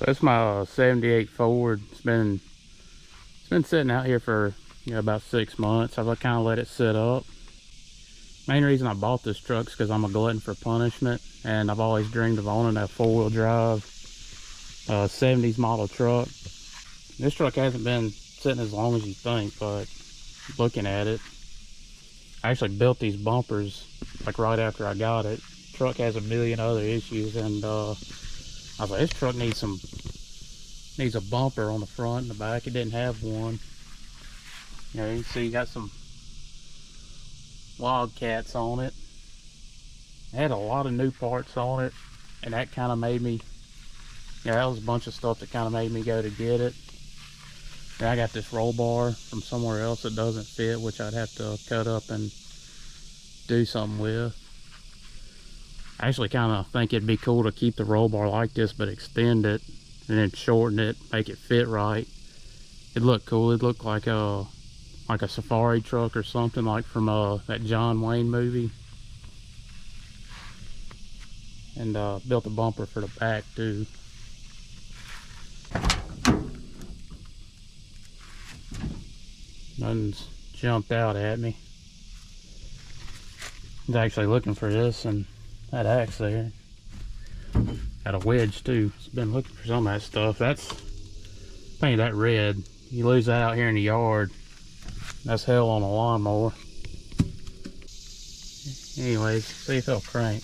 That's my 78 Ford. It's been sitting out here for about 6 months. I've kind of let it sit up. Main reason I bought this truck is because I'm a glutton for punishment, and I've always dreamed of owning a 4-wheel drive 70s model truck. This truck hasn't been sitting as long as you think, but looking at it, I actually built these bumpers like right after I got it. The truck has a million other issues, and I was like, this truck needs a bumper on the front and the back. It didn't have one. You can see you got some Wildcats on it. It had a lot of new parts on it, and that kind of made me, that was a bunch of stuff that kind of made me go to get it. And I got this roll bar from somewhere else that doesn't fit, which I'd have to cut up and do something with. I actually kind of think it'd be cool to keep the roll bar like this, but extend it and then shorten it, make it fit right. It'd look cool. It'd look like a safari truck or something, like from that John Wayne movie. And built a bumper for the back too. Nothing's jumped out at me. I was actually looking for this and that axe there. Got a wedge too. It's been looking for some of that stuff. That's painted that red. You lose that out here in the yard, that's hell on a lawnmower. Anyways, see if it'll crank.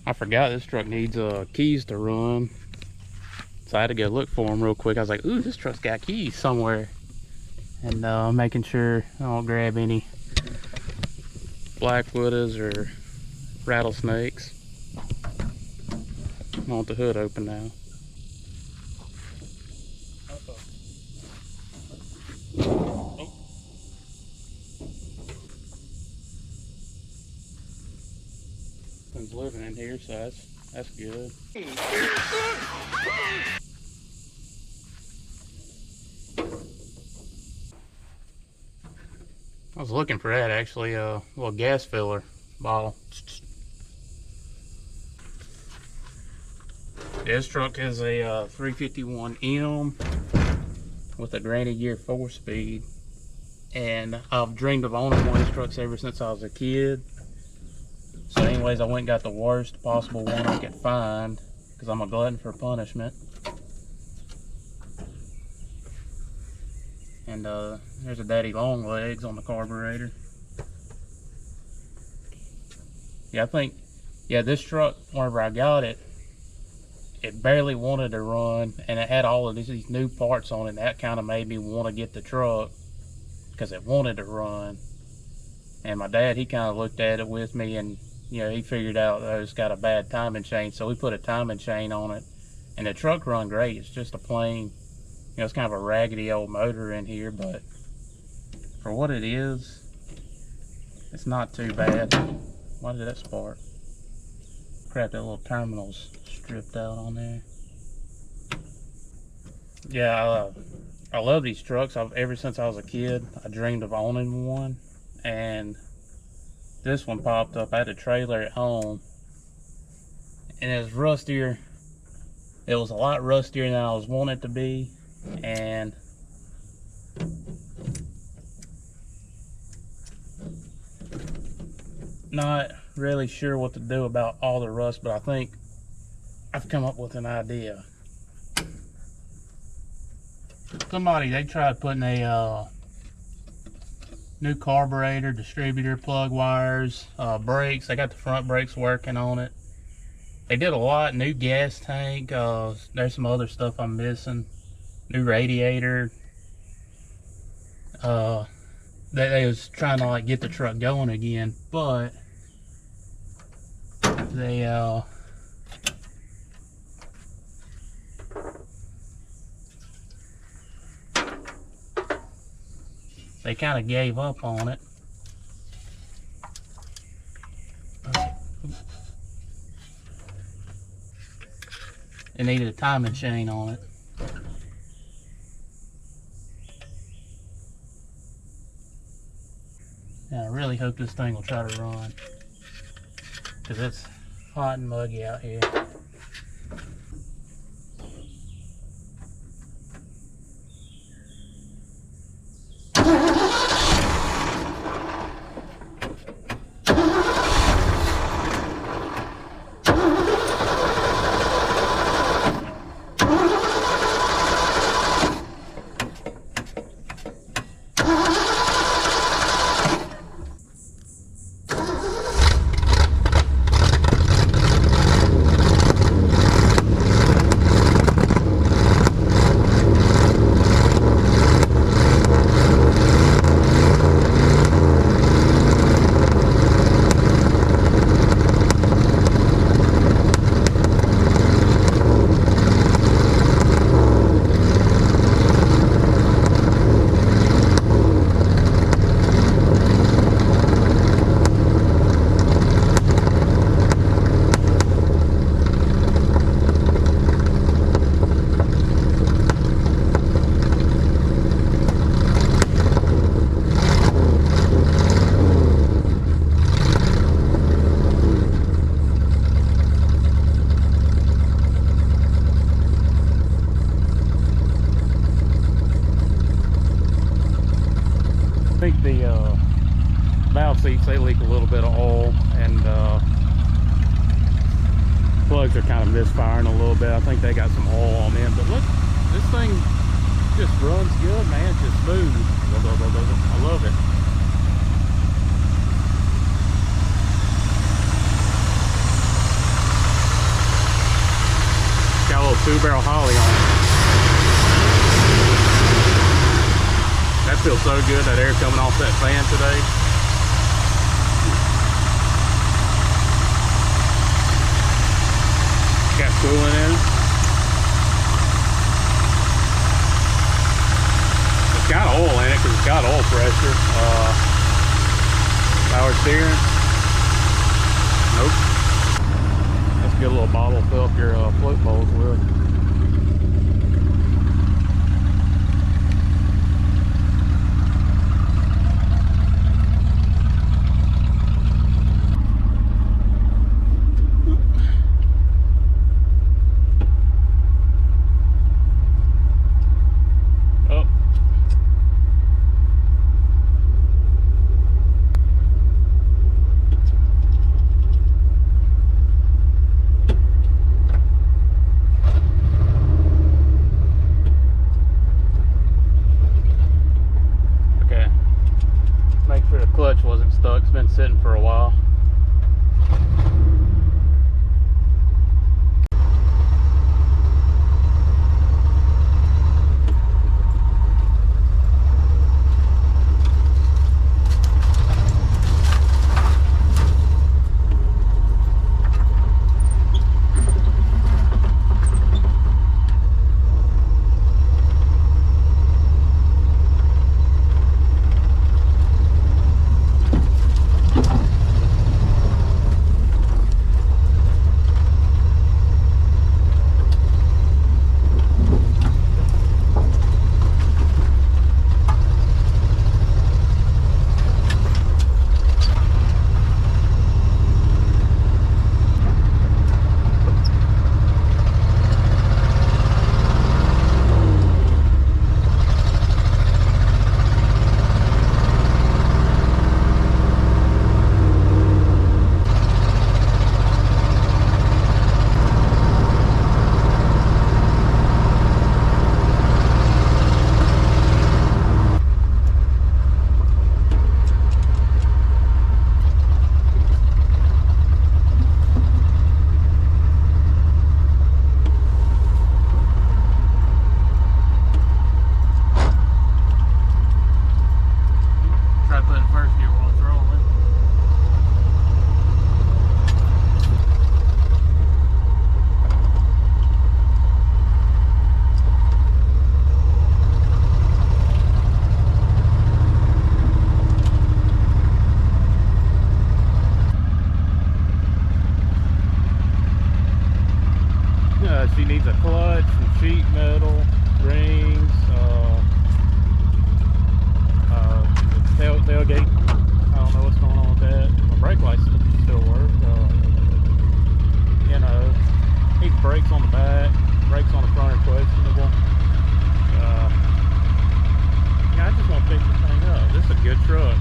I forgot this truck needs keys to run, so I had to go look for them real quick. I was like, ooh, this truck's got keys somewhere. And making sure I don't grab any blackwooders or rattlesnakes. I want the hood open now. Oh. Someone's living in here, so that's good. I was looking for that actually, a little gas filler bottle. This truck is a 351M with a Granny Gear 4-speed, and I've dreamed of owning one of these trucks ever since I was a kid. So anyways, I went and got the worst possible one I could find because I'm a glutton for punishment. And there's a daddy long legs on the carburetor. Yeah, I think, yeah, this truck, whenever I got it, it barely wanted to run, and it had all of these new parts on it, and that kind of made me want to get the truck because it wanted to run. And my dad, he kind of looked at it with me, and he figured out that it's got a bad timing chain, so we put a timing chain on it, and the truck run great. It's just a plain, it's kind of a raggedy old motor in here, but for what it is, it's not too bad. Why did that spark? Crap, that little terminal's stripped out on there. Yeah, I love these trucks. Ever since I was a kid, I dreamed of owning one, and this one popped up. I had a trailer at home, and it was rustier. It was a lot rustier than I was wanting it to be, and not really sure what to do about all the rust, but I think I've come up with an idea. They tried putting a new carburetor, distributor, plug wires, brakes. They got the front brakes working on it. They did a lot. New gas tank. There's some other stuff I'm missing. New radiator. They was trying to get the truck going again, but they kind of gave up on it. It needed a timing chain on it. And I really hope this thing will try to run, because it's hot and muggy out here. seats, they leak a little bit of oil, and plugs are kind of misfiring a little bit. I think they got some oil on them, but look, this thing just runs good, man. It's just smooth. I love it. Got a little 2-barrel Holly on it. That feels so good, that air coming off that fan today. Got coolant in it. It's got oil in it because it's got oil pressure. Power steering. Nope. That's a good little bottle to fill up your float bowls with. Clutch wasn't stuck. It's been sitting for a while. She needs a clutch, some sheet metal, rings, tailgate. I don't know what's going on with that. My brake lights still work. You know, needs brakes on the back, brakes on the front are questionable. Yeah, I just want to fix this thing up. This is a good truck.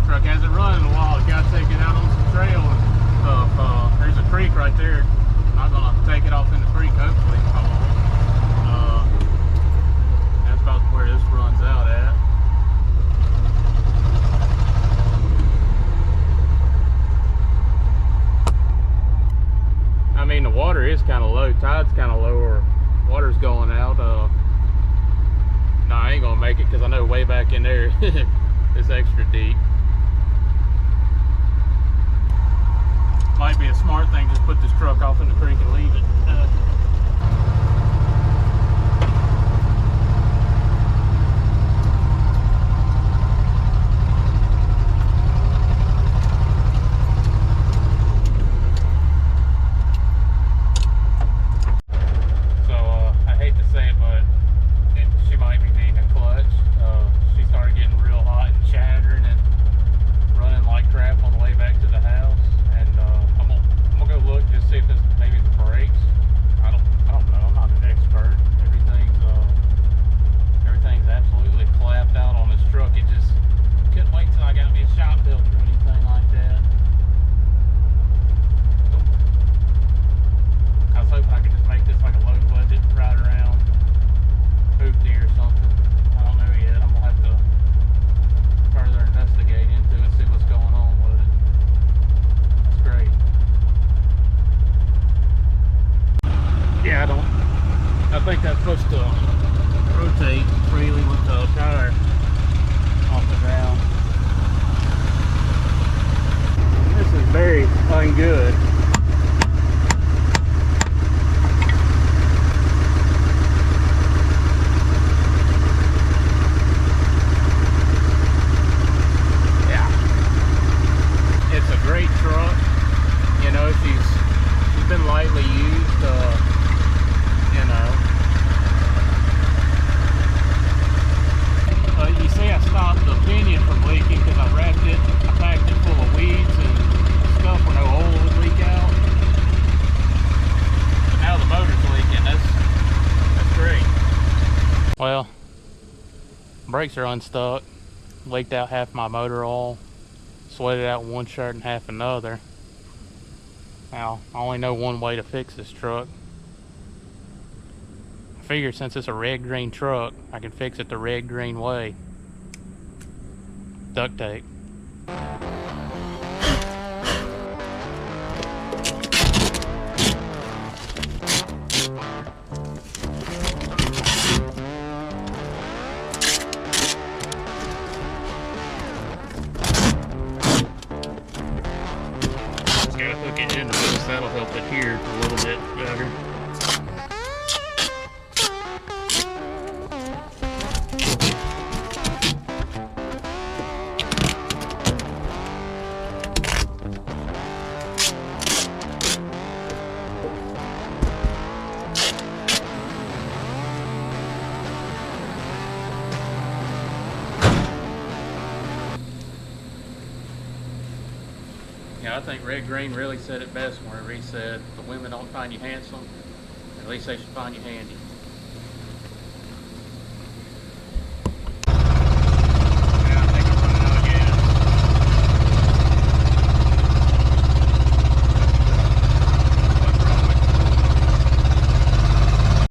Truck hasn't run in a while. It's got to take it out on some trail and stuff. There's a creek right there. I'm not gonna take it off in the creek, hopefully. That's about where this runs out at. I mean, the water is kind of low. Tide's kind of low, or water's going out. No, I ain't gonna make it because I know way back in there it's extra deep. Might be a smart thing, just put this truck off in the creek and leave it. I hate to say it, but she might be needing a clutch. She started getting real hot and chattering and running like crap on the way back to the house. And I'm gonna go look, just see if it's maybe the brakes. I don't brakes are unstuck. Leaked out half my motor oil. Sweated out one shirt and half another. Now, I only know one way to fix this truck. I figure since it's a red-green truck, I can fix it the red-green way. Duct tape. Gotta hook it into this, that'll help adhere a little bit better. Yeah, I think Red Green really said it best whenever he said, the women don't find you handsome, at least they should find you handy.